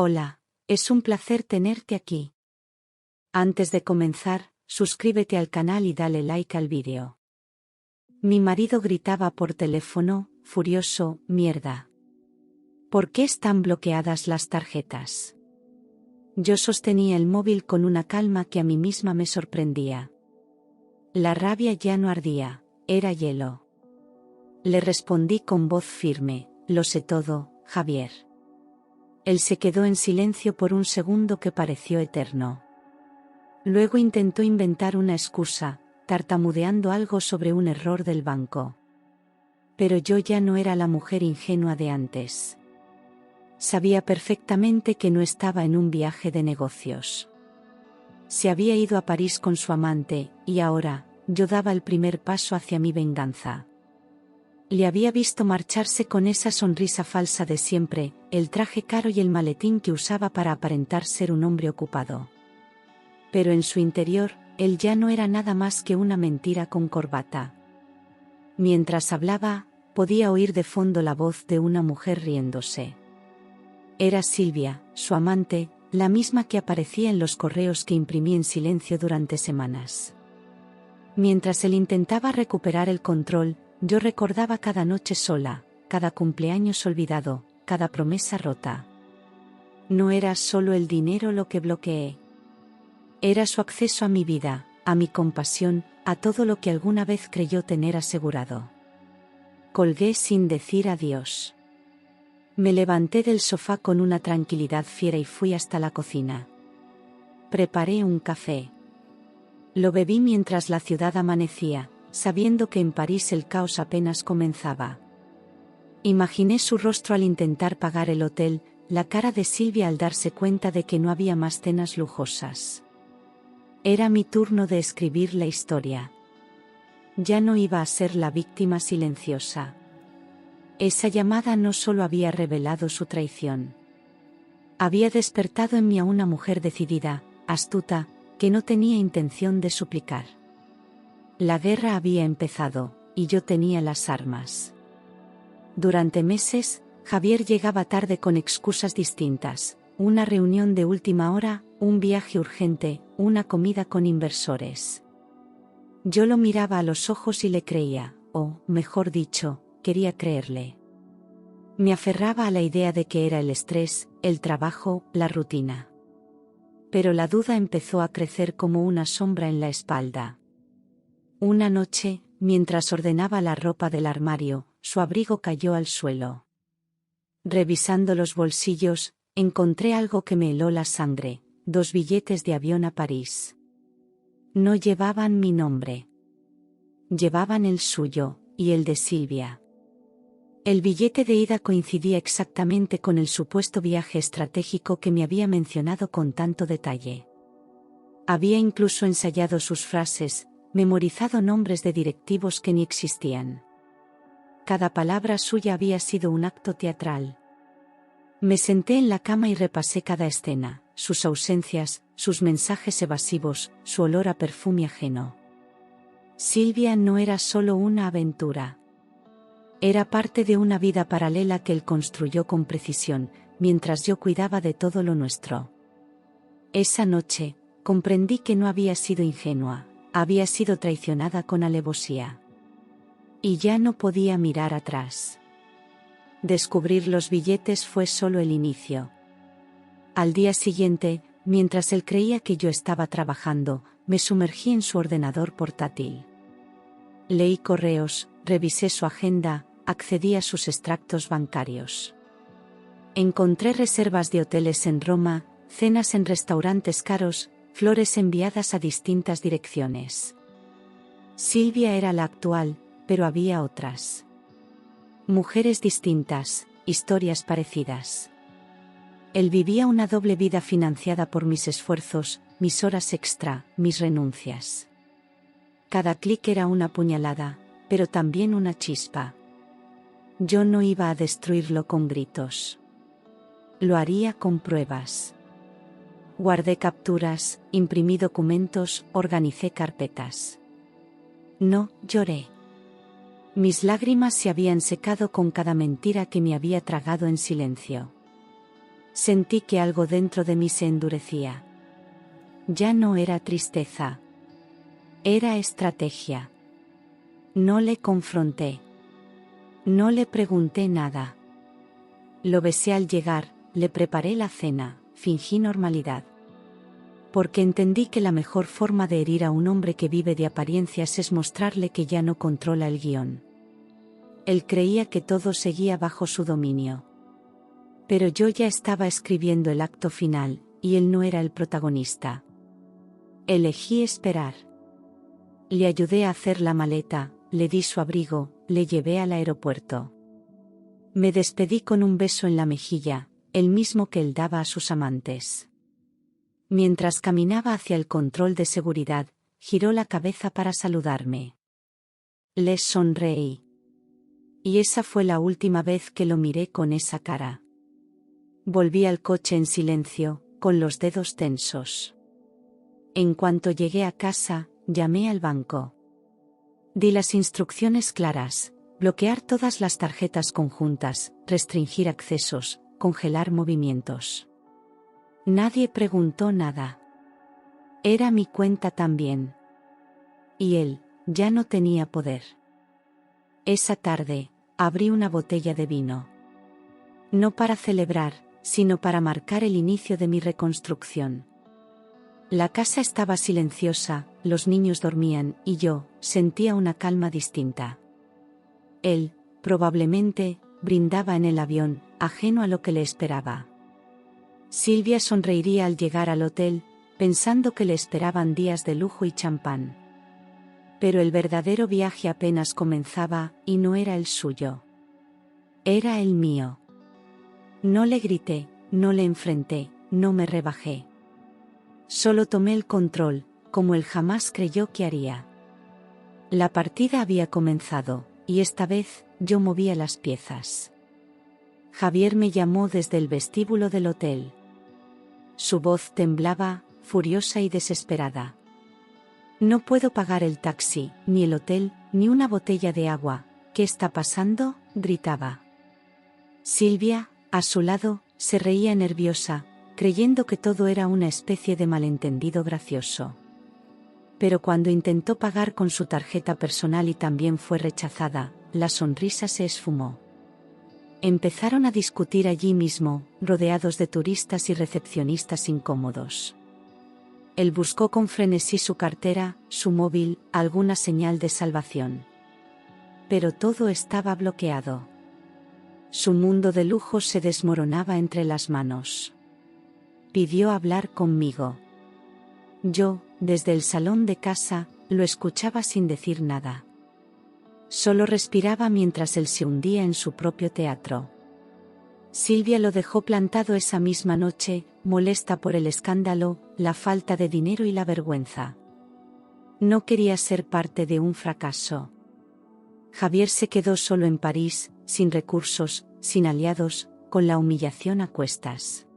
Hola, es un placer tenerte aquí. Antes de comenzar, suscríbete al canal y dale like al vídeo. Mi marido gritaba por teléfono, furioso: «Mierda. ¿Por qué están bloqueadas las tarjetas?». Yo sostenía el móvil con una calma que a mí misma me sorprendía. La rabia ya no ardía, era hielo. Le respondí con voz firme: «Lo sé todo, Javier». Él se quedó en silencio por un segundo que pareció eterno. Luego intentó inventar una excusa, tartamudeando algo sobre un error del banco. Pero yo ya no era la mujer ingenua de antes. Sabía perfectamente que no estaba en un viaje de negocios. Se había ido a París con su amante, y ahora, yo daba el primer paso hacia mi venganza. Le había visto marcharse con esa sonrisa falsa de siempre, el traje caro y el maletín que usaba para aparentar ser un hombre ocupado. Pero en su interior, él ya no era nada más que una mentira con corbata. Mientras hablaba, podía oír de fondo la voz de una mujer riéndose. Era Silvia, su amante, la misma que aparecía en los correos que imprimí en silencio durante semanas. Mientras él intentaba recuperar el control, yo recordaba cada noche sola, cada cumpleaños olvidado, cada promesa rota. No era solo el dinero lo que bloqueé. Era su acceso a mi vida, a mi compasión, a todo lo que alguna vez creyó tener asegurado. Colgué sin decir adiós. Me levanté del sofá con una tranquilidad fiera y fui hasta la cocina. Preparé un café. Lo bebí mientras la ciudad amanecía, sabiendo que en París el caos apenas comenzaba. Imaginé su rostro al intentar pagar el hotel, la cara de Silvia al darse cuenta de que no había más cenas lujosas. Era mi turno de escribir la historia. Ya no iba a ser la víctima silenciosa. Esa llamada no solo había revelado su traición. Había despertado en mí a una mujer decidida, astuta, que no tenía intención de suplicar. La guerra había empezado, y yo tenía las armas. Durante meses, Javier llegaba tarde con excusas distintas: una reunión de última hora, un viaje urgente, una comida con inversores. Yo lo miraba a los ojos y le creía, o, mejor dicho, quería creerle. Me aferraba a la idea de que era el estrés, el trabajo, la rutina. Pero la duda empezó a crecer como una sombra en la espalda. Una noche, mientras ordenaba la ropa del armario, su abrigo cayó al suelo. Revisando los bolsillos, encontré algo que me heló la sangre: 2 billetes de avión a París. No llevaban mi nombre. Llevaban el suyo, y el de Silvia. El billete de ida coincidía exactamente con el supuesto viaje estratégico que me había mencionado con tanto detalle. Había incluso ensayado sus frases, memorizado nombres de directivos que ni existían. Cada palabra suya había sido un acto teatral. Me senté en la cama y repasé cada escena: sus ausencias, sus mensajes evasivos, su olor a perfume ajeno. Silvia no era solo una aventura. Era parte de una vida paralela que él construyó con precisión, mientras yo cuidaba de todo lo nuestro. Esa noche, comprendí que no había sido ingenua, había sido traicionada con alevosía. Y ya no podía mirar atrás. Descubrir los billetes fue solo el inicio. Al día siguiente, mientras él creía que yo estaba trabajando, me sumergí en su ordenador portátil. Leí correos, revisé su agenda, accedí a sus extractos bancarios. Encontré reservas de hoteles en Roma, cenas en restaurantes caros, flores enviadas a distintas direcciones. Silvia era la actual, pero había otras. Mujeres distintas, historias parecidas. Él vivía una doble vida financiada por mis esfuerzos, mis horas extra, mis renuncias. Cada clic era una puñalada, pero también una chispa. Yo no iba a destruirlo con gritos. Lo haría con pruebas. Guardé capturas, imprimí documentos, organicé carpetas. No lloré. Mis lágrimas se habían secado con cada mentira que me había tragado en silencio. Sentí que algo dentro de mí se endurecía. Ya no era tristeza. Era estrategia. No le confronté. No le pregunté nada. Lo besé al llegar, le preparé la cena, fingí normalidad. Porque entendí que la mejor forma de herir a un hombre que vive de apariencias es mostrarle que ya no controla el guión. Él creía que todo seguía bajo su dominio. Pero yo ya estaba escribiendo el acto final, y él no era el protagonista. Elegí esperar. Le ayudé a hacer la maleta, le di su abrigo, le llevé al aeropuerto. Me despedí con un beso en la mejilla, el mismo que él daba a sus amantes. Mientras caminaba hacia el control de seguridad, giró la cabeza para saludarme. Les sonreí. Y esa fue la última vez que lo miré con esa cara. Volví al coche en silencio, con los dedos tensos. En cuanto llegué a casa, llamé al banco. Di las instrucciones claras: bloquear todas las tarjetas conjuntas, restringir accesos, congelar movimientos. Nadie preguntó nada. Era mi cuenta también. Y él, ya no tenía poder. Esa tarde, abrí una botella de vino. No para celebrar, sino para marcar el inicio de mi reconstrucción. La casa estaba silenciosa, los niños dormían y yo sentía una calma distinta. Él, probablemente, brindaba en el avión, ajeno a lo que le esperaba. Silvia sonreiría al llegar al hotel, pensando que le esperaban días de lujo y champán. Pero el verdadero viaje apenas comenzaba, y no era el suyo. Era el mío. No le grité, no le enfrenté, no me rebajé. Solo tomé el control, como él jamás creyó que haría. La partida había comenzado, y esta vez, yo movía las piezas. Javier me llamó desde el vestíbulo del hotel. Su voz temblaba, furiosa y desesperada. No puedo pagar el taxi, ni el hotel, ni una botella de agua. ¿Qué está pasando?, gritaba. Silvia, a su lado, se reía nerviosa, creyendo que todo era una especie de malentendido gracioso. Pero cuando intentó pagar con su tarjeta personal y también fue rechazada, la sonrisa se esfumó. Empezaron a discutir allí mismo, rodeados de turistas y recepcionistas incómodos. Él buscó con frenesí su cartera, su móvil, alguna señal de salvación. Pero todo estaba bloqueado. Su mundo de lujo se desmoronaba entre las manos. Pidió hablar conmigo. Yo, desde el salón de casa, lo escuchaba sin decir nada. Solo respiraba mientras él se hundía en su propio teatro. Silvia lo dejó plantado esa misma noche, molesta por el escándalo, la falta de dinero y la vergüenza. No quería ser parte de un fracaso. Javier se quedó solo en París, sin recursos, sin aliados, con la humillación a cuestas.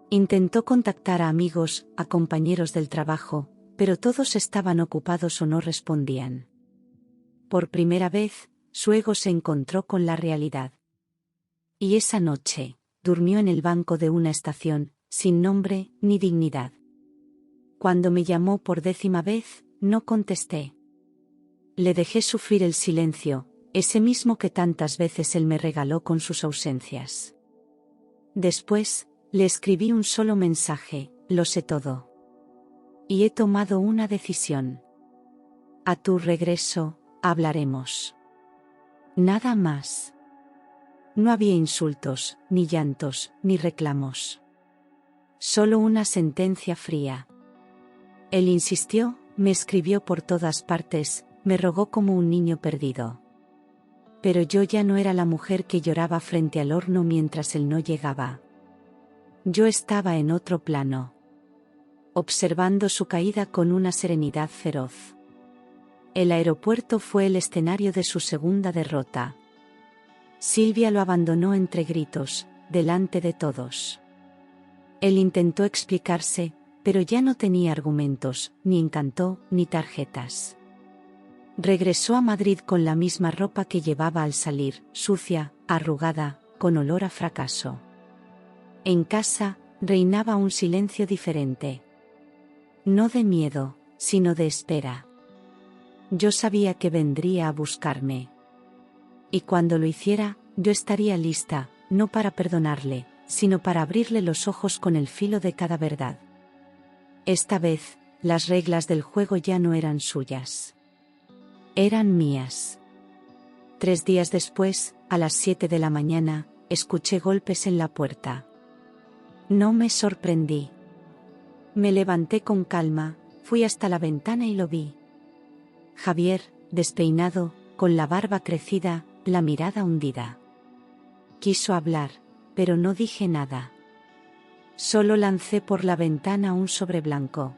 Intentó contactar a amigos, a compañeros del trabajo, pero todos estaban ocupados o no respondían. Por primera vez, su ego se encontró con la realidad. Y esa noche, durmió en el banco de una estación, sin nombre ni dignidad. Cuando me llamó por 10ª vez, no contesté. Le dejé sufrir el silencio, ese mismo que tantas veces él me regaló con sus ausencias. Después, le escribí un solo mensaje: lo sé todo. Y he tomado una decisión. A tu regreso, hablaremos. Nada más. No había insultos, ni llantos, ni reclamos. Solo una sentencia fría. Él insistió, me escribió por todas partes, me rogó como un niño perdido. Pero yo ya no era la mujer que lloraba frente al horno mientras él no llegaba. Yo estaba en otro plano, observando su caída con una serenidad feroz. El aeropuerto fue el escenario de su segunda derrota. Silvia lo abandonó entre gritos, delante de todos. Él intentó explicarse, pero ya no tenía argumentos, ni encanto, ni tarjetas. Regresó a Madrid con la misma ropa que llevaba al salir, sucia, arrugada, con olor a fracaso. En casa, reinaba un silencio diferente. No de miedo, sino de espera. Yo sabía que vendría a buscarme. Y cuando lo hiciera, yo estaría lista, no para perdonarle, sino para abrirle los ojos con el filo de cada verdad. Esta vez, las reglas del juego ya no eran suyas. Eran mías. 3 días después, a las 7 de la mañana, escuché golpes en la puerta. No me sorprendí. Me levanté con calma, fui hasta la ventana y lo vi. Javier, despeinado, con la barba crecida, la mirada hundida. Quiso hablar, pero no dije nada. Solo lancé por la ventana un sobre blanco.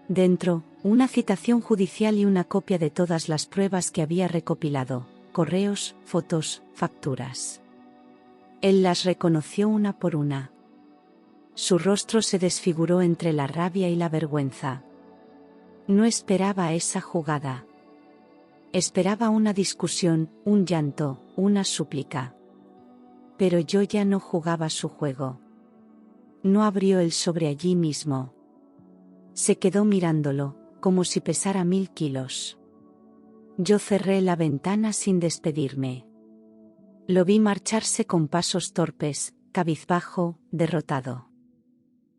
Dentro, una citación judicial y una copia de todas las pruebas que había recopilado, correos, fotos, facturas. Él las reconoció una por una. Su rostro se desfiguró entre la rabia y la vergüenza. No esperaba esa jugada. Esperaba una discusión, un llanto, una súplica. Pero yo ya no jugaba su juego. No abrió el sobre allí mismo. Se quedó mirándolo, como si pesara 1000 kilos. Yo cerré la ventana sin despedirme. Lo vi marcharse con pasos torpes, cabizbajo, derrotado.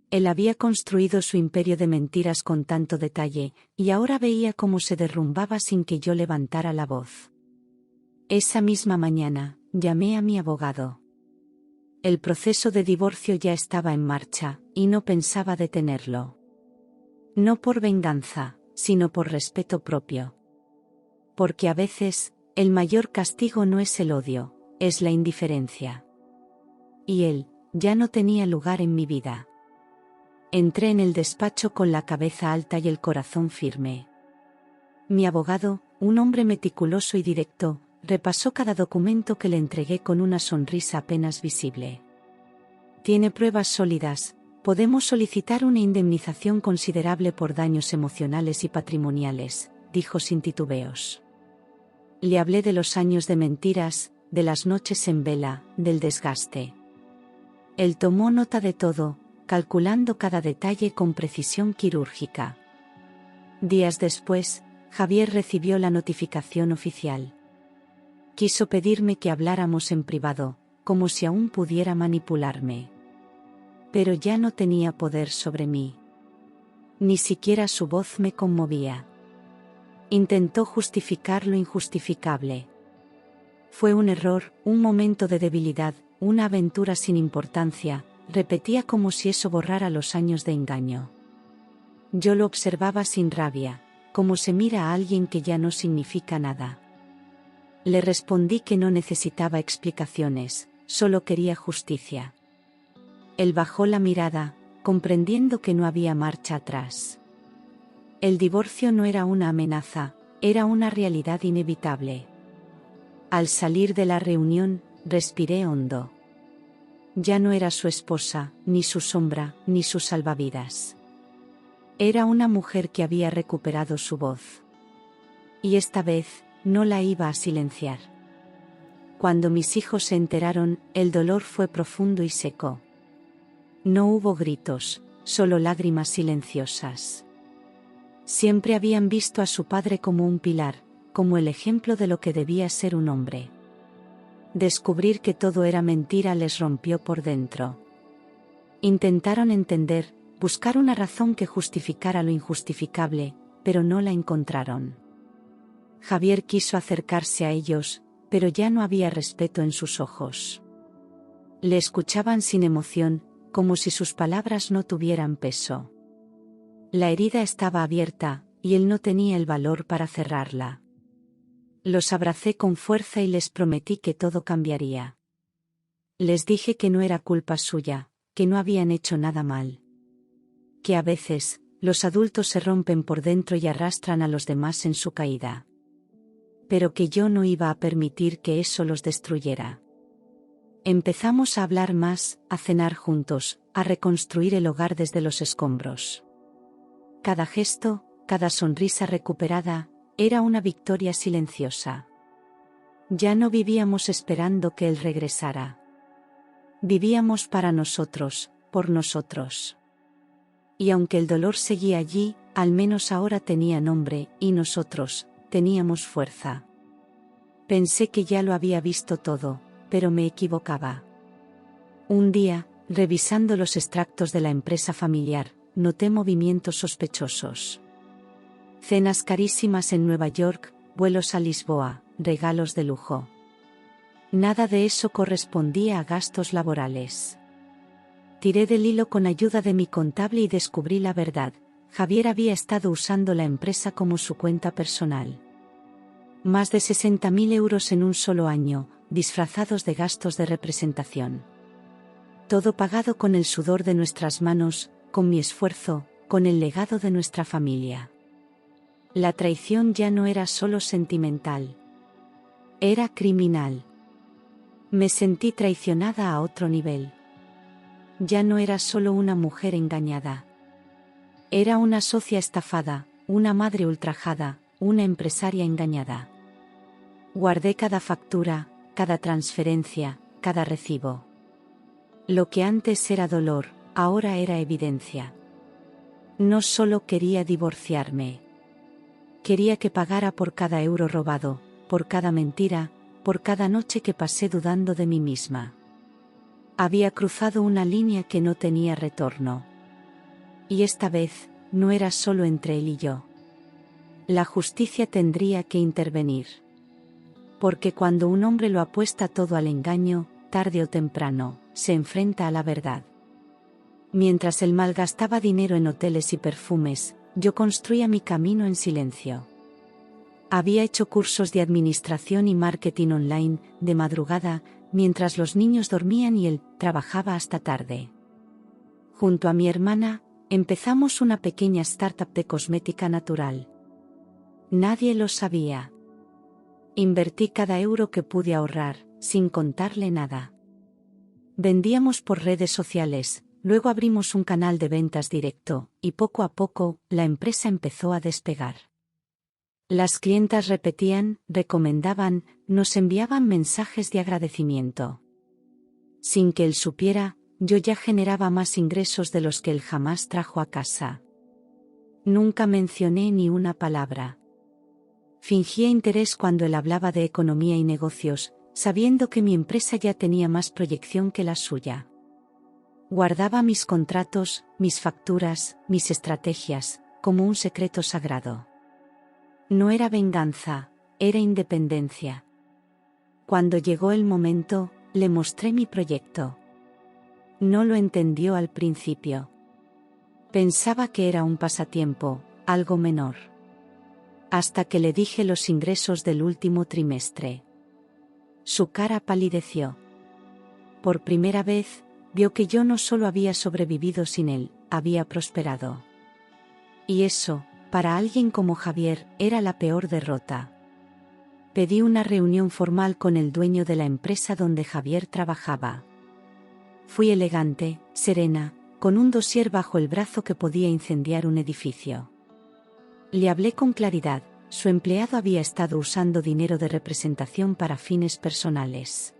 Él había construido su imperio de mentiras con tanto detalle, y ahora veía cómo se derrumbaba sin que yo levantara la voz. Esa misma mañana, llamé a mi abogado. El proceso de divorcio ya estaba en marcha, y no pensaba detenerlo. No por venganza, sino por respeto propio. Porque a veces, el mayor castigo no es el odio, es la indiferencia. Y él, ya no tenía lugar en mi vida. Entré en el despacho con la cabeza alta y el corazón firme. Mi abogado, un hombre meticuloso y directo, repasó cada documento que le entregué con una sonrisa apenas visible. Tiene pruebas sólidas, podemos solicitar una indemnización considerable por daños emocionales y patrimoniales, dijo sin titubeos. Le hablé de los años de mentiras, de las noches en vela, del desgaste. Él tomó nota de todo, calculando cada detalle con precisión quirúrgica. Días después, Javier recibió la notificación oficial. Quiso pedirme que habláramos en privado, como si aún pudiera manipularme. Pero ya no tenía poder sobre mí. Ni siquiera su voz me conmovía. Intentó justificar lo injustificable. Fue un error, un momento de debilidad, una aventura sin importancia, repetía como si eso borrara los años de engaño. Yo lo observaba sin rabia, como se mira a alguien que ya no significa nada. Le respondí que no necesitaba explicaciones, solo quería justicia. Él bajó la mirada, comprendiendo que no había marcha atrás. El divorcio no era una amenaza, era una realidad inevitable. Al salir de la reunión, respiré hondo. Ya no era su esposa, ni su sombra, ni su salvavidas. Era una mujer que había recuperado su voz. Y esta vez, no la iba a silenciar. Cuando mis hijos se enteraron, el dolor fue profundo y seco. No hubo gritos, solo lágrimas silenciosas. Siempre habían visto a su padre como un pilar, como el ejemplo de lo que debía ser un hombre. Descubrir que todo era mentira les rompió por dentro. Intentaron entender, buscar una razón que justificara lo injustificable, pero no la encontraron. Javier quiso acercarse a ellos, pero ya no había respeto en sus ojos. Le escuchaban sin emoción, como si sus palabras no tuvieran peso. La herida estaba abierta, y él no tenía el valor para cerrarla. Los abracé con fuerza y les prometí que todo cambiaría. Les dije que no era culpa suya, que no habían hecho nada mal. Que a veces, los adultos se rompen por dentro y arrastran a los demás en su caída. Pero que yo no iba a permitir que eso los destruyera. Empezamos a hablar más, a cenar juntos, a reconstruir el hogar desde los escombros. Cada gesto, cada sonrisa recuperada, era una victoria silenciosa. Ya no vivíamos esperando que él regresara. Vivíamos para nosotros, por nosotros. Y aunque el dolor seguía allí, al menos ahora tenía nombre, y nosotros, teníamos fuerza. Pensé que ya lo había visto todo, pero me equivocaba. Un día, revisando los extractos de la empresa familiar, noté movimientos sospechosos. Cenas carísimas en Nueva York, vuelos a Lisboa, regalos de lujo. Nada de eso correspondía a gastos laborales. Tiré del hilo con ayuda de mi contable y descubrí la verdad. Javier había estado usando la empresa como su cuenta personal. Más de 60.000 euros en un solo año, disfrazados de gastos de representación. Todo pagado con el sudor de nuestras manos, con mi esfuerzo, con el legado de nuestra familia. La traición ya no era solo sentimental. Era criminal. Me sentí traicionada a otro nivel. Ya no era solo una mujer engañada. Era una socia estafada, una madre ultrajada, una empresaria engañada. Guardé cada factura, cada transferencia, cada recibo. Lo que antes era dolor, ahora era evidencia. No solo quería divorciarme. Quería que pagara por cada euro robado, por cada mentira, por cada noche que pasé dudando de mí misma. Había cruzado una línea que no tenía retorno. Y esta vez, no era solo entre él y yo. La justicia tendría que intervenir. Porque cuando un hombre lo apuesta todo al engaño, tarde o temprano, se enfrenta a la verdad. Mientras él malgastaba dinero en hoteles y perfumes, yo construía mi camino en silencio. Había hecho cursos de administración y marketing online, de madrugada, mientras los niños dormían y él trabajaba hasta tarde. Junto a mi hermana, empezamos una pequeña startup de cosmética natural. Nadie lo sabía. Invertí cada euro que pude ahorrar, sin contarle nada. Vendíamos por redes sociales, luego abrimos un canal de ventas directo, y poco a poco, la empresa empezó a despegar. Las clientas repetían, recomendaban, nos enviaban mensajes de agradecimiento. Sin que él supiera, yo ya generaba más ingresos de los que él jamás trajo a casa. Nunca mencioné ni una palabra. Fingía interés cuando él hablaba de economía y negocios, sabiendo que mi empresa ya tenía más proyección que la suya. Guardaba mis contratos, mis facturas, mis estrategias, como un secreto sagrado. No era venganza, era independencia. Cuando llegó el momento, le mostré mi proyecto. No lo entendió al principio. Pensaba que era un pasatiempo, algo menor. Hasta que le dije los ingresos del último trimestre. Su cara palideció. Por primera vez, vio que yo no solo había sobrevivido sin él, había prosperado. Y eso, para alguien como Javier, era la peor derrota. Pedí una reunión formal con el dueño de la empresa donde Javier trabajaba. Fui elegante, serena, con un dossier bajo el brazo que podía incendiar un edificio. Le hablé con claridad, su empleado había estado usando dinero de representación para fines personales.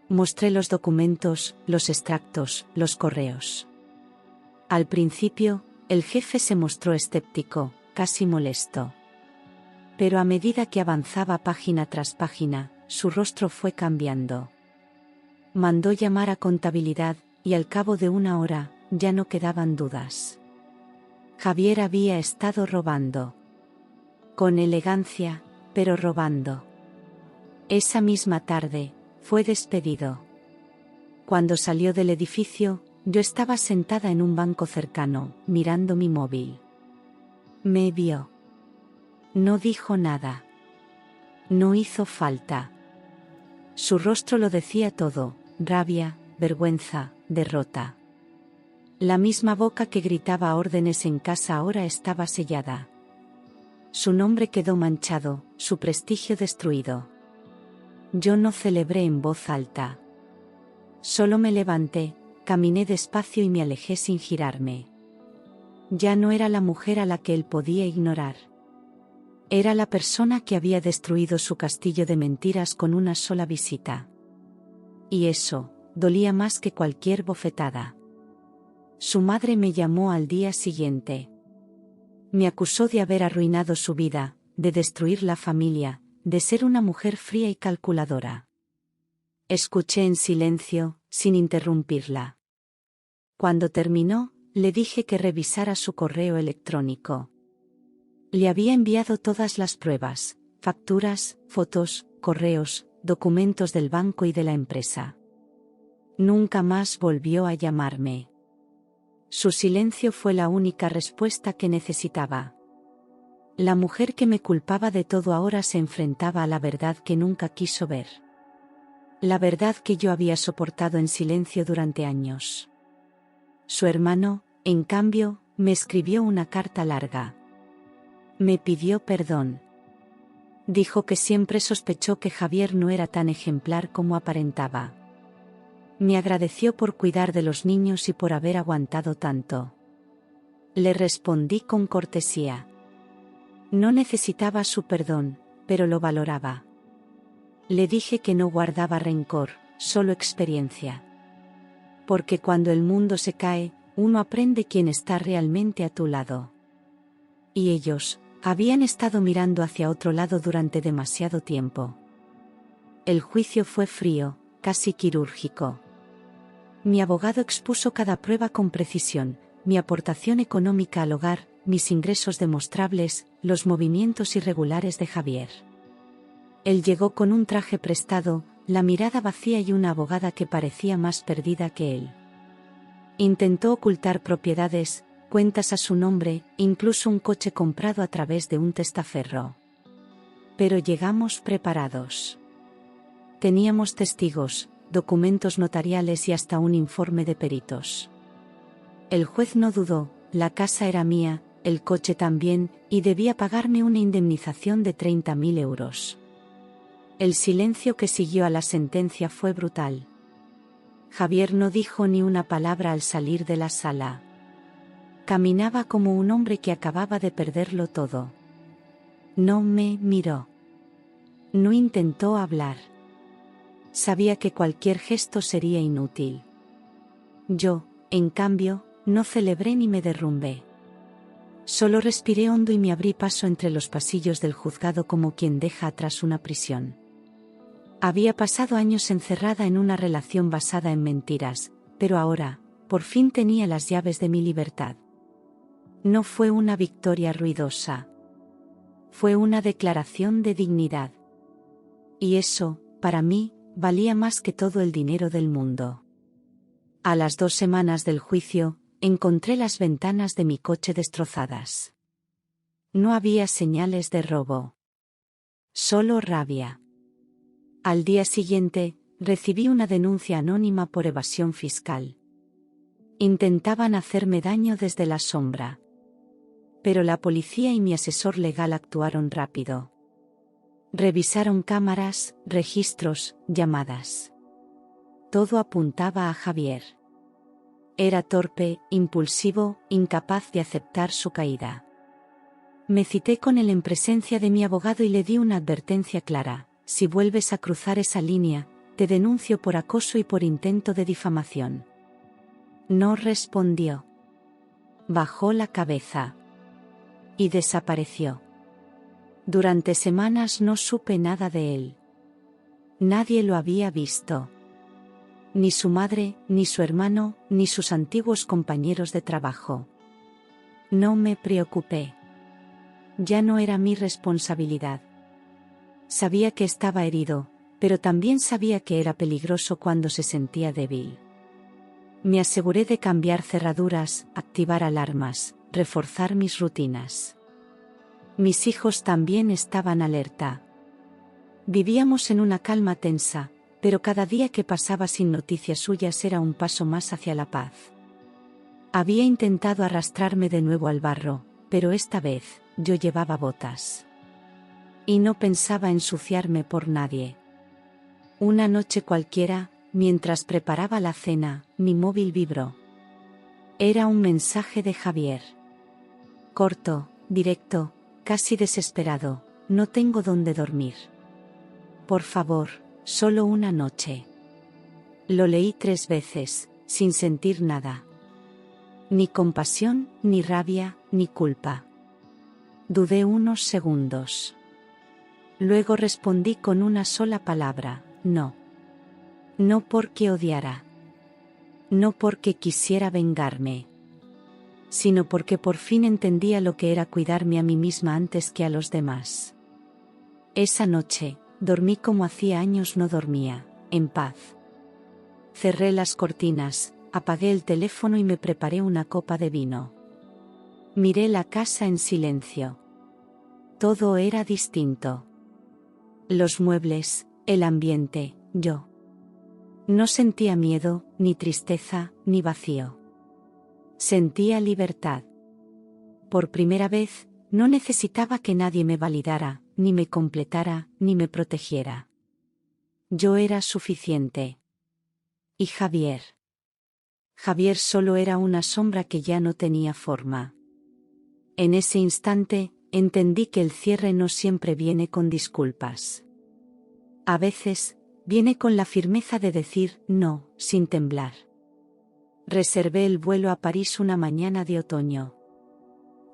Mostré los documentos, los extractos, los correos. Al principio, el jefe se mostró escéptico, casi molesto. Pero a medida que avanzaba página tras página, su rostro fue cambiando. Mandó llamar a contabilidad, y al cabo de una hora, ya no quedaban dudas. Javier había estado robando. Con elegancia, pero robando. Esa misma tarde, fue despedido. Cuando salió del edificio, yo estaba sentada en un banco cercano, mirando mi móvil. Me vio. No dijo nada. No hizo falta. Su rostro lo decía todo, rabia, vergüenza, derrota. La misma boca que gritaba órdenes en casa ahora estaba sellada. Su nombre quedó manchado, su prestigio destruido. Yo no celebré en voz alta. Solo me levanté, caminé despacio y me alejé sin girarme. Ya no era la mujer a la que él podía ignorar. Era la persona que había destruido su castillo de mentiras con una sola visita. Y eso, dolía más que cualquier bofetada. Su madre me llamó al día siguiente. Me acusó de haber arruinado su vida, de destruir la familia, de ser una mujer fría y calculadora. Escuché en silencio, sin interrumpirla. Cuando terminó, le dije que revisara su correo electrónico. Le había enviado todas las pruebas, facturas, fotos, correos, documentos del banco y de la empresa. Nunca más volvió a llamarme. Su silencio fue la única respuesta que necesitaba. La mujer que me culpaba de todo ahora se enfrentaba a la verdad que nunca quiso ver. La verdad que yo había soportado en silencio durante años. Su hermano, en cambio, me escribió una carta larga. Me pidió perdón. Dijo que siempre sospechó que Javier no era tan ejemplar como aparentaba. Me agradeció por cuidar de los niños y por haber aguantado tanto. Le respondí con cortesía. No necesitaba su perdón, pero lo valoraba. Le dije que no guardaba rencor, solo experiencia. Porque cuando el mundo se cae, uno aprende quién está realmente a tu lado. Y ellos habían estado mirando hacia otro lado durante demasiado tiempo. El juicio fue frío, casi quirúrgico. Mi abogado expuso cada prueba con precisión, mi aportación económica al hogar, mis ingresos demostrables, los movimientos irregulares de Javier. Él llegó con un traje prestado, la mirada vacía y una abogada que parecía más perdida que él. Intentó ocultar propiedades, cuentas a su nombre, incluso un coche comprado a través de un testaferro. Pero llegamos preparados. Teníamos testigos, documentos notariales y hasta un informe de peritos. El juez no dudó, la casa era mía, el coche también, y debía pagarme una indemnización de 30.000 euros. El silencio que siguió a la sentencia fue brutal. Javier no dijo ni una palabra al salir de la sala. Caminaba como un hombre que acababa de perderlo todo. No me miró. No intentó hablar. Sabía que cualquier gesto sería inútil. Yo, en cambio, no celebré ni me derrumbé. Solo respiré hondo y me abrí paso entre los pasillos del juzgado como quien deja atrás una prisión. Había pasado años encerrada en una relación basada en mentiras, pero ahora, por fin tenía las llaves de mi libertad. No fue una victoria ruidosa. Fue una declaración de dignidad. Y eso, para mí, valía más que todo el dinero del mundo. A las 2 semanas del juicio, encontré las ventanas de mi coche destrozadas. No había señales de robo. Solo rabia. Al día siguiente, recibí una denuncia anónima por evasión fiscal. Intentaban hacerme daño desde la sombra. Pero la policía y mi asesor legal actuaron rápido. Revisaron cámaras, registros, llamadas. Todo apuntaba a Javier. Era torpe, impulsivo, incapaz de aceptar su caída. Me cité con él en presencia de mi abogado y le di una advertencia clara: si vuelves a cruzar esa línea, te denuncio por acoso y por intento de difamación. No respondió. Bajó la cabeza. Y desapareció. Durante semanas no supe nada de él. Nadie lo había visto. Ni su madre, ni su hermano, ni sus antiguos compañeros de trabajo. No me preocupé. Ya no era mi responsabilidad. Sabía que estaba herido, pero también sabía que era peligroso cuando se sentía débil. Me aseguré de cambiar cerraduras, activar alarmas, reforzar mis rutinas. Mis hijos también estaban alerta. Vivíamos en una calma tensa, pero cada día que pasaba sin noticias suyas era un paso más hacia la paz. Había intentado arrastrarme de nuevo al barro, pero esta vez, yo llevaba botas. Y no pensaba ensuciarme por nadie. Una noche cualquiera, mientras preparaba la cena, mi móvil vibró. Era un mensaje de Javier. Corto, directo, casi desesperado: no tengo dónde dormir. Por favor, solo una noche. Lo leí 3 veces, sin sentir nada. Ni compasión, ni rabia, ni culpa. Dudé unos segundos. Luego respondí con una sola palabra: no. No porque odiara. No porque quisiera vengarme. Sino porque por fin entendía lo que era cuidarme a mí misma antes que a los demás. Esa noche, dormí como hacía años no dormía, en paz. Cerré las cortinas, apagué el teléfono y me preparé una copa de vino. Miré la casa en silencio. Todo era distinto. Los muebles, el ambiente, yo. No sentía miedo, ni tristeza, ni vacío. Sentía libertad. Por primera vez, no necesitaba que nadie me validara, ni me completara, ni me protegiera. Yo era suficiente. Y Javier. Javier solo era una sombra que ya no tenía forma. En ese instante, entendí que el cierre no siempre viene con disculpas. A veces, viene con la firmeza de decir no, sin temblar. Reservé el vuelo a París una mañana de otoño.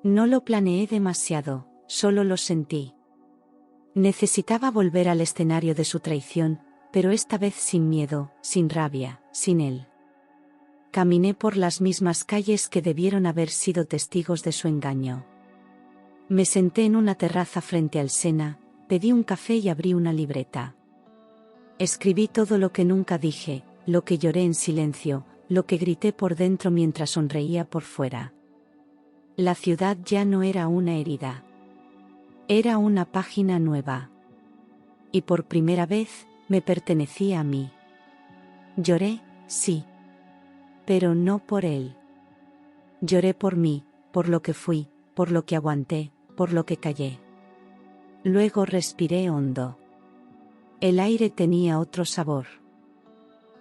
No lo planeé demasiado, solo lo sentí. Necesitaba volver al escenario de su traición, pero esta vez sin miedo, sin rabia, sin él. Caminé por las mismas calles que debieron haber sido testigos de su engaño. Me senté en una terraza frente al Sena, pedí un café y abrí una libreta. Escribí todo lo que nunca dije, lo que lloré en silencio, lo que grité por dentro mientras sonreía por fuera. La ciudad ya no era una herida. Era una página nueva. Y por primera vez, me pertenecía a mí. Lloré, sí. Pero no por él. Lloré por mí, por lo que fui, por lo que aguanté, por lo que callé. Luego respiré hondo. El aire tenía otro sabor.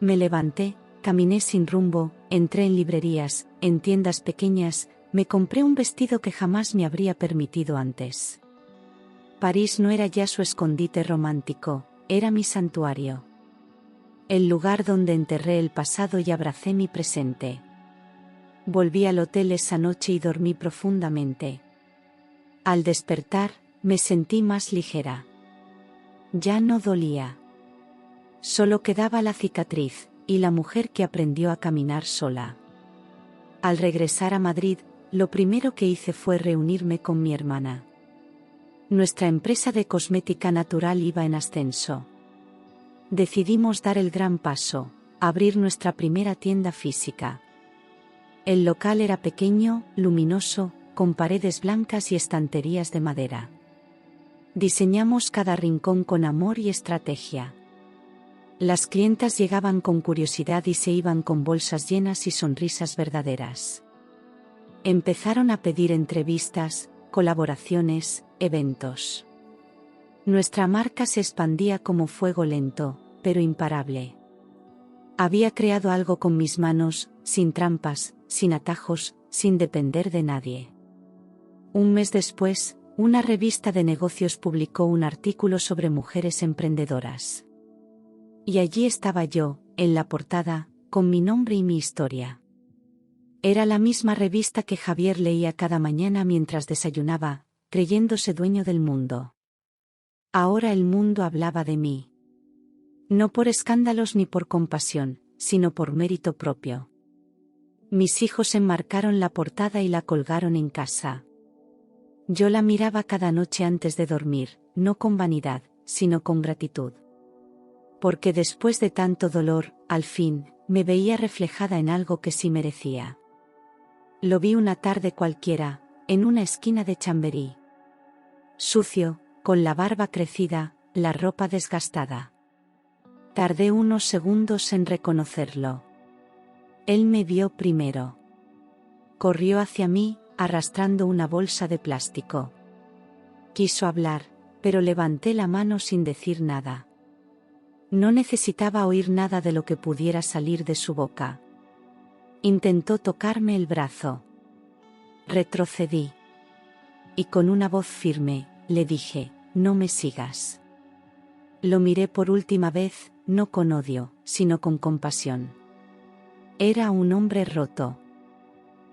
Me levanté, caminé sin rumbo, entré en librerías, en tiendas pequeñas, me compré un vestido que jamás me habría permitido antes. París no era ya su escondite romántico, era mi santuario. El lugar donde enterré el pasado y abracé mi presente. Volví al hotel esa noche y dormí profundamente. Al despertar, me sentí más ligera. Ya no dolía. Solo quedaba la cicatriz, y la mujer que aprendió a caminar sola. Al regresar a Madrid, lo primero que hice fue reunirme con mi hermana. Nuestra empresa de cosmética natural iba en ascenso. Decidimos dar el gran paso, abrir nuestra primera tienda física. El local era pequeño, luminoso, con paredes blancas y estanterías de madera. Diseñamos cada rincón con amor y estrategia. Las clientas llegaban con curiosidad y se iban con bolsas llenas y sonrisas verdaderas. Empezaron a pedir entrevistas, colaboraciones, eventos. Nuestra marca se expandía como fuego lento, pero imparable. Había creado algo con mis manos, sin trampas, sin atajos, sin depender de nadie. Un mes después, una revista de negocios publicó un artículo sobre mujeres emprendedoras. Y allí estaba yo, en la portada, con mi nombre y mi historia. Era la misma revista que Javier leía cada mañana mientras desayunaba, creyéndose dueño del mundo. Ahora el mundo hablaba de mí. No por escándalos ni por compasión, sino por mérito propio. Mis hijos enmarcaron la portada y la colgaron en casa. Yo la miraba cada noche antes de dormir, no con vanidad, sino con gratitud. Porque después de tanto dolor, al fin, me veía reflejada en algo que sí merecía. Lo vi una tarde cualquiera, en una esquina de Chamberí. Sucio, con la barba crecida, la ropa desgastada. Tardé unos segundos en reconocerlo. Él me vio primero. Corrió hacia mí, arrastrando una bolsa de plástico. Quiso hablar, pero levanté la mano sin decir nada. No necesitaba oír nada de lo que pudiera salir de su boca. Intentó tocarme el brazo. Retrocedí. Y con una voz firme, le dije: no me sigas. Lo miré por última vez, no con odio, sino con compasión. Era un hombre roto.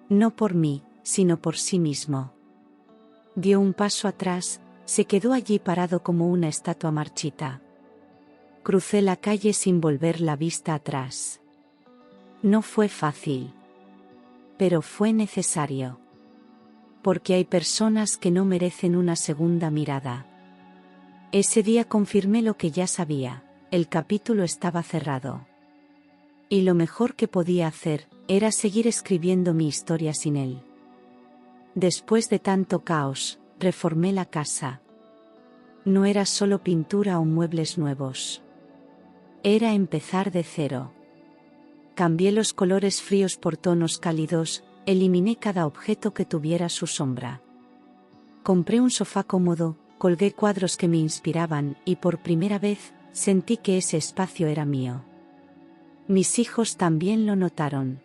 No por mí, sino por sí mismo. Dio un paso atrás, se quedó allí parado como una estatua marchita. Crucé la calle sin volver la vista atrás. No fue fácil. Pero fue necesario. Porque hay personas que no merecen una segunda mirada. Ese día confirmé lo que ya sabía, el capítulo estaba cerrado. Y lo mejor que podía hacer, era seguir escribiendo mi historia sin él. Después de tanto caos, reformé la casa. No era solo pintura o muebles nuevos. Era empezar de cero. Cambié los colores fríos por tonos cálidos, eliminé cada objeto que tuviera su sombra. Compré un sofá cómodo, colgué cuadros que me inspiraban y por primera vez, sentí que ese espacio era mío. Mis hijos también lo notaron.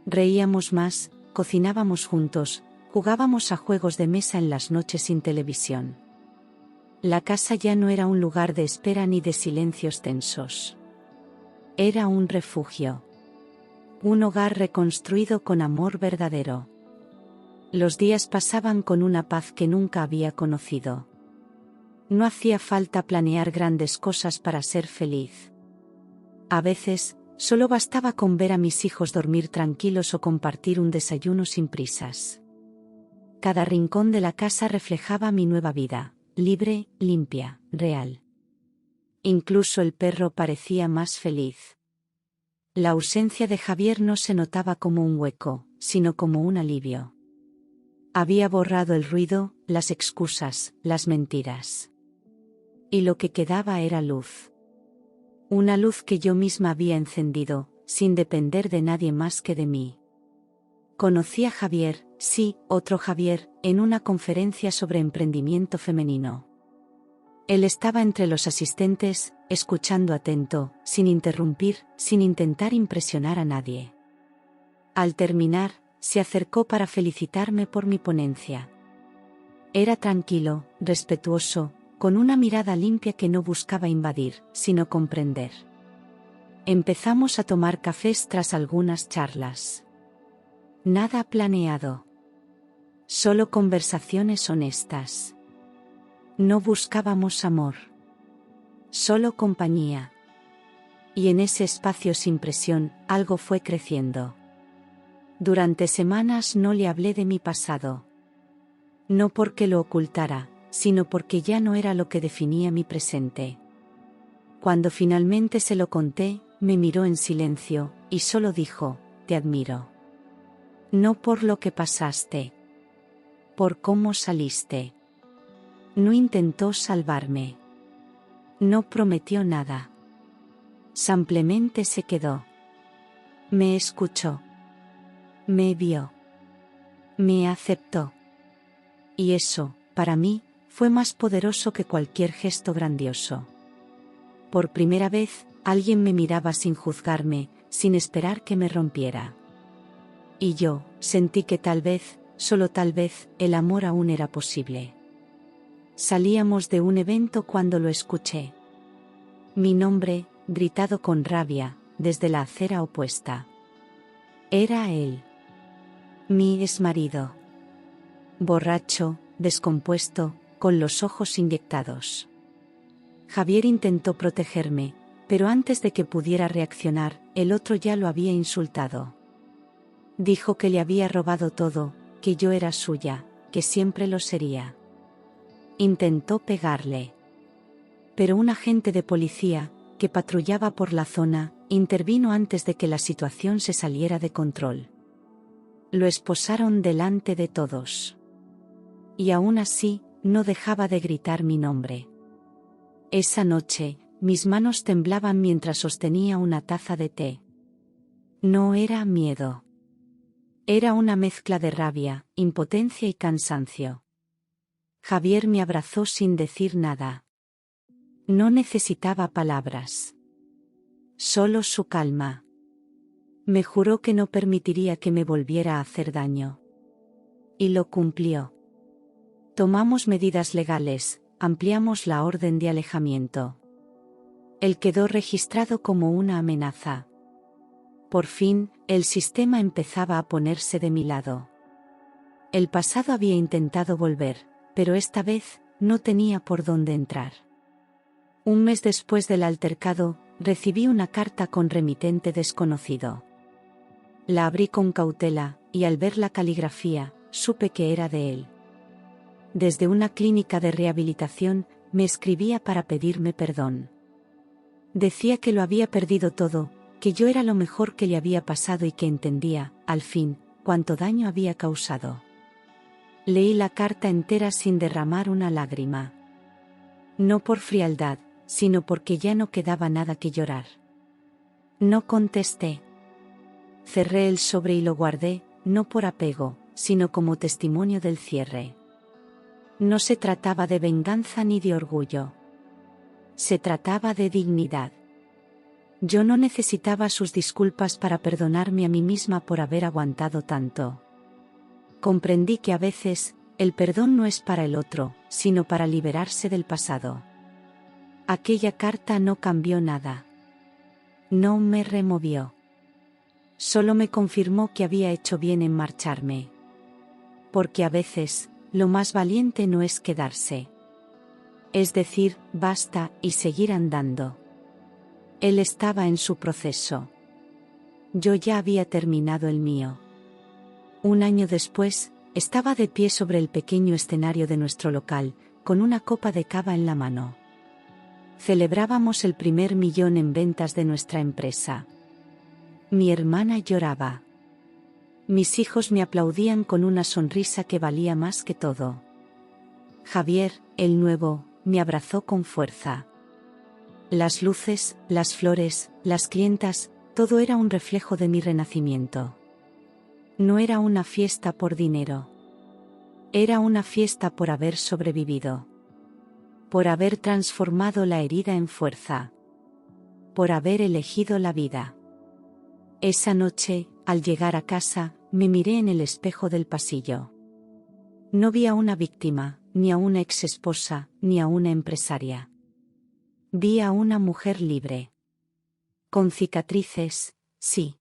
Reíamos más, cocinábamos juntos, jugábamos a juegos de mesa en las noches sin televisión. La casa ya no era un lugar de espera ni de silencios tensos. Era un refugio. Un hogar reconstruido con amor verdadero. Los días pasaban con una paz que nunca había conocido. No hacía falta planear grandes cosas para ser feliz. A veces, solo bastaba con ver a mis hijos dormir tranquilos o compartir un desayuno sin prisas. Cada rincón de la casa reflejaba mi nueva vida, libre, limpia, real. Incluso el perro parecía más feliz. La ausencia de Javier no se notaba como un hueco, sino como un alivio. Había borrado el ruido, las excusas, las mentiras. Y lo que quedaba era luz. Una luz que yo misma había encendido, sin depender de nadie más que de mí. Conocí a Javier, sí, otro Javier, en una conferencia sobre emprendimiento femenino. Él estaba entre los asistentes, escuchando atento, sin interrumpir, sin intentar impresionar a nadie. Al terminar, se acercó para felicitarme por mi ponencia. Era tranquilo, respetuoso, con una mirada limpia que no buscaba invadir, sino comprender. Empezamos a tomar cafés tras algunas charlas. Nada planeado. Solo conversaciones honestas. No buscábamos amor. Solo compañía. Y en ese espacio sin presión, algo fue creciendo. Durante semanas no le hablé de mi pasado. No porque lo ocultara, sino porque ya no era lo que definía mi presente. Cuando finalmente se lo conté, me miró en silencio, y solo dijo, «Te admiro». No por lo que pasaste. Por cómo saliste. No intentó salvarme. No prometió nada. Simplemente se quedó. Me escuchó. Me vio. Me aceptó. Y eso, para mí, fue más poderoso que cualquier gesto grandioso. Por primera vez, alguien me miraba sin juzgarme, sin esperar que me rompiera. Y yo, sentí que tal vez, solo tal vez, el amor aún era posible. Salíamos de un evento cuando lo escuché. Mi nombre, gritado con rabia, desde la acera opuesta. Era él. Mi exmarido. Borracho, descompuesto, con los ojos inyectados. Javier intentó protegerme, pero antes de que pudiera reaccionar, el otro ya lo había insultado. Dijo que le había robado todo, que yo era suya, que siempre lo sería. Intentó pegarle. Pero un agente de policía, que patrullaba por la zona, intervino antes de que la situación se saliera de control. Lo esposaron delante de todos. Y aún así, no dejaba de gritar mi nombre. Esa noche, mis manos temblaban mientras sostenía una taza de té. No era miedo. Era una mezcla de rabia, impotencia y cansancio. Javier me abrazó sin decir nada. No necesitaba palabras. Solo su calma. Me juró que no permitiría que me volviera a hacer daño. Y lo cumplió. Tomamos medidas legales, ampliamos la orden de alejamiento. Él quedó registrado como una amenaza. Por fin, el sistema empezaba a ponerse de mi lado. El pasado había intentado volver, pero esta vez, no tenía por dónde entrar. Un mes después del altercado, recibí una carta con remitente desconocido. La abrí con cautela, y al ver la caligrafía, supe que era de él. Desde una clínica de rehabilitación, me escribía para pedirme perdón. Decía que lo había perdido todo, que yo era lo mejor que le había pasado y que entendía, al fin, cuánto daño había causado. Leí la carta entera sin derramar una lágrima. No por frialdad, sino porque ya no quedaba nada que llorar. No contesté. Cerré el sobre y lo guardé, no por apego, sino como testimonio del cierre. No se trataba de venganza ni de orgullo. Se trataba de dignidad. Yo no necesitaba sus disculpas para perdonarme a mí misma por haber aguantado tanto. Comprendí que a veces, el perdón no es para el otro, sino para liberarse del pasado. Aquella carta no cambió nada. No me removió. Solo me confirmó que había hecho bien en marcharme. Porque a veces, lo más valiente no es quedarse. Es decir, basta y seguir andando. Él estaba en su proceso. Yo ya había terminado el mío. Un año después, estaba de pie sobre el pequeño escenario de nuestro local, con una copa de cava en la mano. Celebrábamos el primer millón en ventas de nuestra empresa. Mi hermana lloraba. Mis hijos me aplaudían con una sonrisa que valía más que todo. Javier, el nuevo, me abrazó con fuerza. Las luces, las flores, las clientas, todo era un reflejo de mi renacimiento. No era una fiesta por dinero. Era una fiesta por haber sobrevivido. Por haber transformado la herida en fuerza. Por haber elegido la vida. Esa noche, al llegar a casa, me miré en el espejo del pasillo. No vi a una víctima, ni a una exesposa, ni a una empresaria. Vi a una mujer libre. Con cicatrices, sí.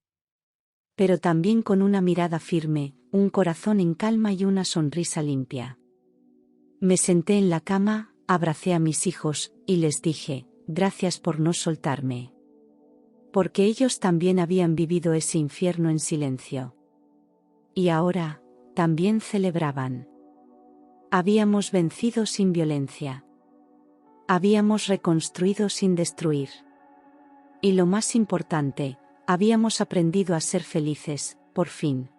Pero también con una mirada firme, un corazón en calma y una sonrisa limpia. Me senté en la cama, abracé a mis hijos, y les dije, gracias por no soltarme. Porque ellos también habían vivido ese infierno en silencio. Y ahora, también celebraban. Habíamos vencido sin violencia. Habíamos reconstruido sin destruir. Y lo más importante, habíamos aprendido a ser felices, por fin.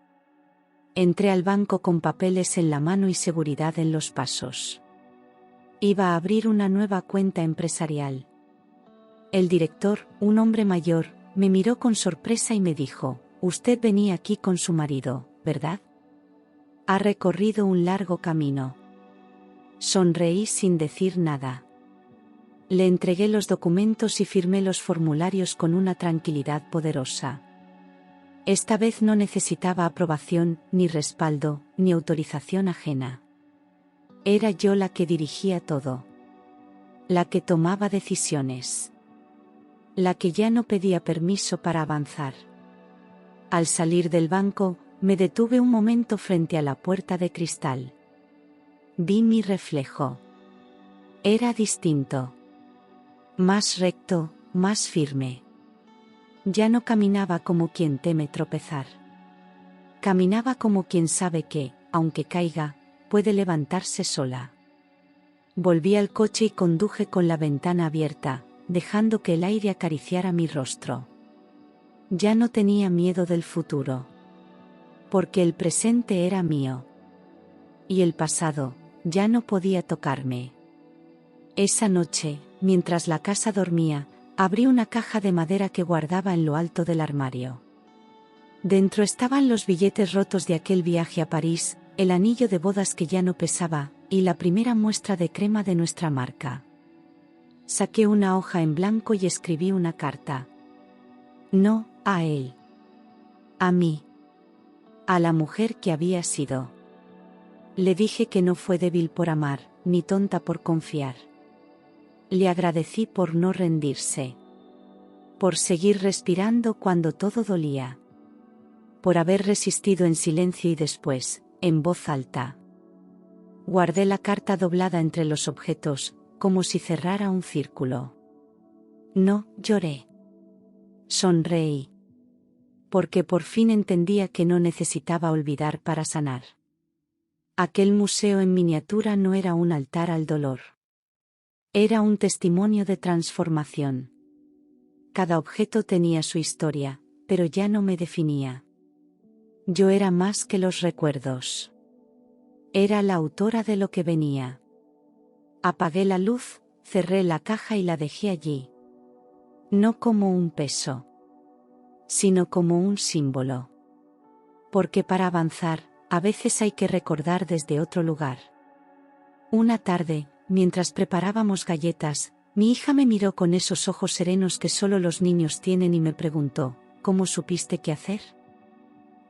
Entré al banco con papeles en la mano y seguridad en los pasos. Iba a abrir una nueva cuenta empresarial. El director, un hombre mayor, me miró con sorpresa y me dijo, usted venía aquí con su marido, ¿verdad? Ha recorrido un largo camino. Sonreí sin decir nada. Le entregué los documentos y firmé los formularios con una tranquilidad poderosa. Esta vez no necesitaba aprobación, ni respaldo, ni autorización ajena. Era yo la que dirigía todo. La que tomaba decisiones. La que ya no pedía permiso para avanzar. Al salir del banco, me detuve un momento frente a la puerta de cristal. Vi mi reflejo. Era distinto. Más recto, más firme. Ya no caminaba como quien teme tropezar. Caminaba como quien sabe que, aunque caiga, puede levantarse sola. Volví al coche y conduje con la ventana abierta, dejando que el aire acariciara mi rostro. Ya no tenía miedo del futuro. Porque el presente era mío. Y el pasado, ya no podía tocarme. Esa noche, mientras la casa dormía, abrí una caja de madera que guardaba en lo alto del armario. Dentro estaban los billetes rotos de aquel viaje a París, el anillo de bodas que ya no pesaba, y la primera muestra de crema de nuestra marca. Saqué una hoja en blanco y escribí una carta. No, a él. A mí. A la mujer que había sido. Le dije que no fue débil por amar, ni tonta por confiar. Le agradecí por no rendirse. Por seguir respirando cuando todo dolía. Por haber resistido en silencio y después, en voz alta. Guardé la carta doblada entre los objetos, como si cerrara un círculo. No lloré. Sonreí. Porque por fin entendía que no necesitaba olvidar para sanar. Aquel museo en miniatura no era un altar al dolor. Era un testimonio de transformación. Cada objeto tenía su historia, pero ya no me definía. Yo era más que los recuerdos. Era la autora de lo que venía. Apagué la luz, cerré la caja y la dejé allí. No como un peso, sino como un símbolo. Porque para avanzar, a veces hay que recordar desde otro lugar. Una tarde, mientras preparábamos galletas, mi hija me miró con esos ojos serenos que solo los niños tienen y me preguntó, ¿cómo supiste qué hacer?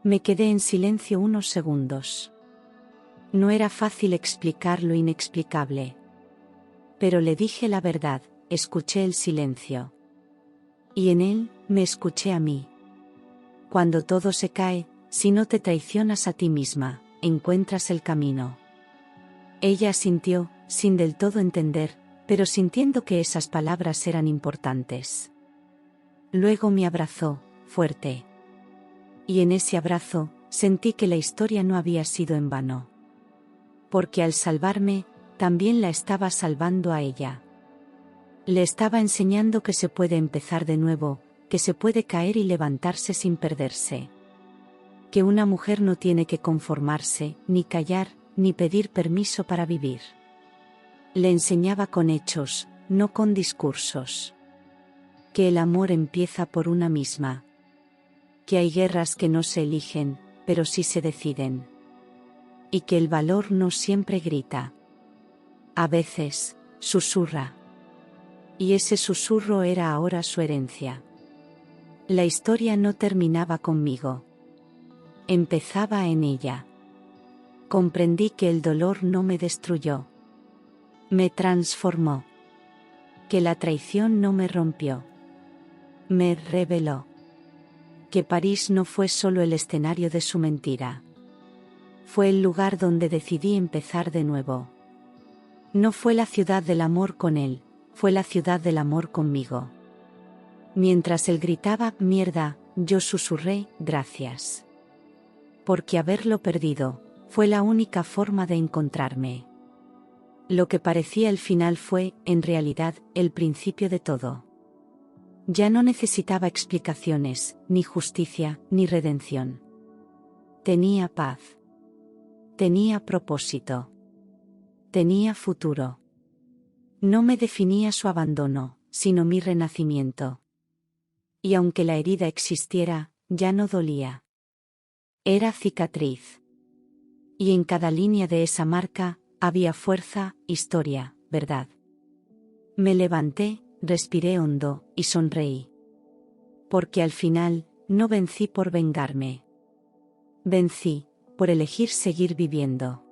Me quedé en silencio unos segundos. No era fácil explicar lo inexplicable. Pero le dije la verdad, escuché el silencio. Y en él, me escuché a mí. Cuando todo se cae, si no te traicionas a ti misma, encuentras el camino. Ella asintió, sin del todo entender, pero sintiendo que esas palabras eran importantes. Luego me abrazó, fuerte. Y en ese abrazo, sentí que la historia no había sido en vano. Porque al salvarme, también la estaba salvando a ella. Le estaba enseñando que se puede empezar de nuevo, que se puede caer y levantarse sin perderse. Que una mujer no tiene que conformarse, ni callar, ni pedir permiso para vivir. Le enseñaba con hechos, no con discursos. Que el amor empieza por una misma. Que hay guerras que no se eligen, pero sí se deciden. Y que el valor no siempre grita. A veces, susurra. Y ese susurro era ahora su herencia. La historia no terminaba conmigo. Empezaba en ella. Comprendí que el dolor no me destruyó. Me transformó. Que la traición no me rompió. Me reveló. Que París no fue solo el escenario de su mentira. Fue el lugar donde decidí empezar de nuevo. No fue la ciudad del amor con él, fue la ciudad del amor conmigo. Mientras él gritaba, mierda, yo susurré, gracias. Porque haberlo perdido, fue la única forma de encontrarme. Lo que parecía el final fue, en realidad, el principio de todo. Ya no necesitaba explicaciones, ni justicia, ni redención. Tenía paz. Tenía propósito. Tenía futuro. No me definía su abandono, sino mi renacimiento. Y aunque la herida existiera, ya no dolía. Era cicatriz. Y en cada línea de esa marca, había fuerza, historia, verdad. Me levanté, respiré hondo, y sonreí. Porque al final, no vencí por vengarme. Vencí, por elegir seguir viviendo.